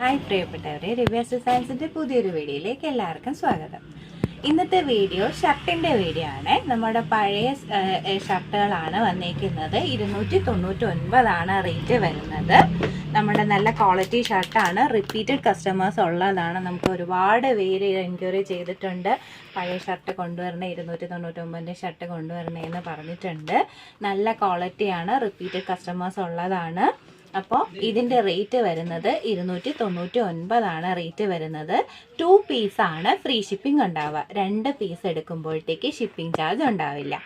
Hi പ്രിയപ്പെട്ടവരെ, reverse ഡിസൈൻസിൻ്റെ പുതിയൊരു വീഡിയോയിലേക്ക് എല്ലാവർക്കും സ്വാഗതം. ഇന്നത്തെ വീഡിയോ ഷർട്ടിൻ്റെ വീഡിയോ ആണ്. നമ്മുടെ പഴയ ഷർട്ടുകളാണ് വന്നിരിക്കുന്നത്. 299 റേറ്റ് വരുന്നത്. നമ്മുടെ നല്ല ക്വാളിറ്റി ഷർട്ടാണ്. റിപ്പീറ്റഡ് കസ്റ്റമേഴ്സ് ഉള്ളതാണ്. നമുക്ക് ഒരുപാട് പേര് എൻക്വയറി ചെയ്തിട്ടുണ്ട്. പഴയ ഷർട്ട് കൊണ്ടുവരണേ, 299 ഷർട്ട് കൊണ്ടുവരണേന്ന് പറഞ്ഞിട്ടുണ്ട്. നല്ല ക്വാളിറ്റിയാണ്, റിപ്പീറ്റഡ് കസ്റ്റമേഴ്സ് ഉള്ളതാണ്. അപ്പോൾ ഇതിൻ്റെ റേറ്റ് വരുന്നത് 299 റേറ്റ് വരുന്നത്. 2 പീസാണ് ഫ്രീ ഷിപ്പിംഗ് ഉണ്ടാവുക. 2 പീസ് എടുക്കുമ്പോഴത്തേക്ക് ഷിപ്പിംഗ് ചാർജ് ഉണ്ടാവില്ല.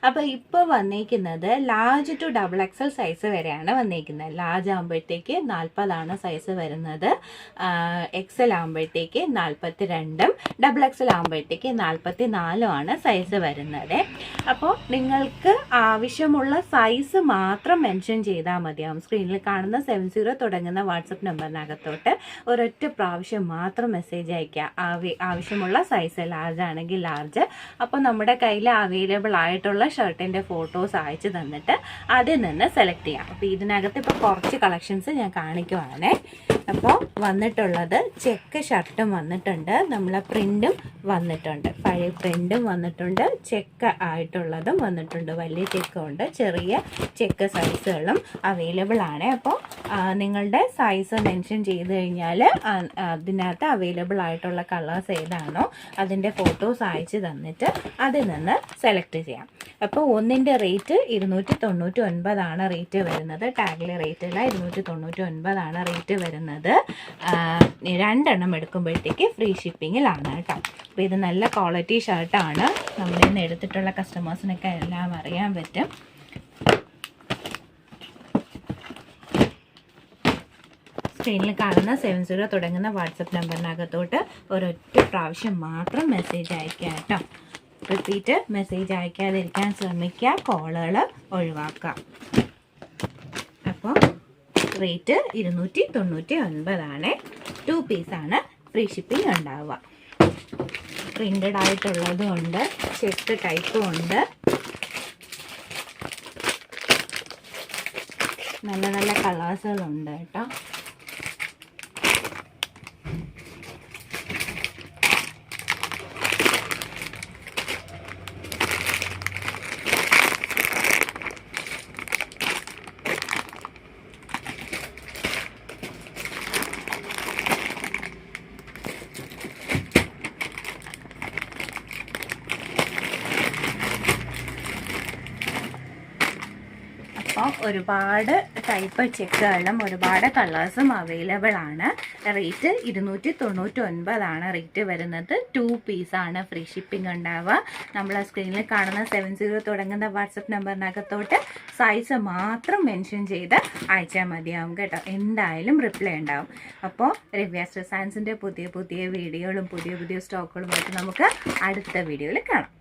അപ്പോൾ ഇപ്പോൾ വന്നിരിക്കുന്നത് ലാർജ് ടു XXL സൈസ് വരെയാണ് വന്നിരിക്കുന്നത്. ലാർജ് ആകുമ്പോഴത്തേക്ക് 40 സൈസ് വരുന്നത്. XL ആകുമ്പോഴത്തേക്ക് 42, XXL ആകുമ്പോഴത്തേക്ക് 44 സൈസ് വരുന്നത്. അപ്പോൾ നിങ്ങൾക്ക് ആവശ്യമുള്ള സൈസ് മാത്രം മെൻഷൻ ചെയ്താൽ മതിയാവും. സ്ക്രീനിൽ കാണുന്ന 70 തുടങ്ങുന്ന വാട്സപ്പ് നമ്പറിനകത്തോട്ട് ഒരൊറ്റ പ്രാവശ്യം മാത്രം മെസ്സേജ് അയക്കുക. ആവശ്യമുള്ള സൈസ് ലാർജ് ആണെങ്കിൽ ലാർജ്. അപ്പോൾ നമ്മുടെ കയ്യിൽ അവൈലബിൾ ആയിട്ടുള്ള ഷർട്ടിൻ്റെ ഫോട്ടോസ് അയച്ചു തന്നിട്ട് അതിൽ നിന്ന് സെലക്ട് ചെയ്യാം. അപ്പോൾ ഇതിനകത്ത് ഇപ്പോൾ കുറച്ച് കളക്ഷൻസ് ഞാൻ കാണിക്കുവാണേ. അപ്പോൾ വന്നിട്ടുള്ളത് ചെക്ക് ഷർട്ടും വന്നിട്ടുണ്ട്, നമ്മളെ പ്രിൻറ്റും വന്നിട്ടുണ്ട്, പഴയ പ്രിൻറ്റും വന്നിട്ടുണ്ട്, ചെക്ക് ആയിട്ടുള്ളതും വന്നിട്ടുണ്ട്. വലിയ ചെക്കും ഉണ്ട്, ചെറിയ ചെക്ക് സൈസുകളും അവൈലബിൾ ആണ്. അപ്പോൾ നിങ്ങളുടെ സൈസ് മെൻഷൻ ചെയ്ത് കഴിഞ്ഞാൽ അതിനകത്ത് അവൈലബിൾ ആയിട്ടുള്ള കളേഴ്സ് ഏതാണോ അതിൻ്റെ ഫോട്ടോസ് അയച്ച് തന്നിട്ട് അതിൽ നിന്ന് സെലക്ട് ചെയ്യാം. അപ്പോൾ ഒന്നിൻ്റെ റേറ്റ് 299 റേറ്റ് വരുന്നത്. ടാഗിലെ റേറ്റല്ല, 299 റേറ്റ് വരുന്നത്. 2 എണ്ണം എടുക്കുമ്പോഴത്തേക്ക് ഫ്രീ ഷിപ്പിങ്ങിലാണ് കേട്ടോ. അപ്പോൾ ഇത് നല്ല ക്വാളിറ്റി ഷർട്ടാണ്. നമ്മളിൽ നിന്ന് എടുത്തിട്ടുള്ള കസ്റ്റമേഴ്സിനൊക്കെ എല്ലാം അറിയാൻ പറ്റും. സ്ക്രീനിൽ കാണുന്ന 70 തുടങ്ങുന്ന വാട്സപ്പ് നമ്പറിനകത്തോട്ട് ഒരൊറ്റ പ്രാവശ്യം മാത്രം മെസ്സേജ് അയക്കുക കേട്ടോ. റിപ്പീറ്റ് മെസ്സേജ് അയക്കാതിരിക്കാൻ ശ്രമിക്കുക, കോളുകൾ ഒഴിവാക്കുക. അപ്പോൾ റേറ്റ് 299. 2 പീസാണ് ഫ്രീ ഷിപ്പിംഗ് ഉണ്ടാവുക. പ്രിൻ്റഡ് ആയിട്ടുള്ളതും ഉണ്ട്, ചെക്ക് ടൈപ്പും ഉണ്ട്. നല്ല നല്ല കളേഴ്സുകളുണ്ട് കേട്ടോ. അപ്പോൾ ഒരുപാട് ടൈപ്പ് ചെക്കുകളും ഒരുപാട് കളേഴ്സും അവൈലബിൾ ആണ്. റേറ്റ് 299 റേറ്റ് വരുന്നത്. 2 പീസാണ് ഫ്രീ ഷിപ്പിംഗ് ഉണ്ടാവുക. നമ്മൾ സ്ക്രീനിൽ കാണുന്ന 70 തുടങ്ങുന്ന വാട്സപ്പ് നമ്പറിനകത്തോട്ട് സൈസ് മാത്രം മെൻഷൻ ചെയ്ത് അയച്ചാൽ മതിയാവും കേട്ടോ. എന്തായാലും റിപ്ലൈ ഉണ്ടാവും. അപ്പോൾ റിവേഴ്സ് ഡിസൈൻസിൻ്റെ പുതിയ വീഡിയോകളും പുതിയ സ്റ്റോക്കുകളുമായിട്ട് നമുക്ക് അടുത്ത വീഡിയോയിൽ കാണാം.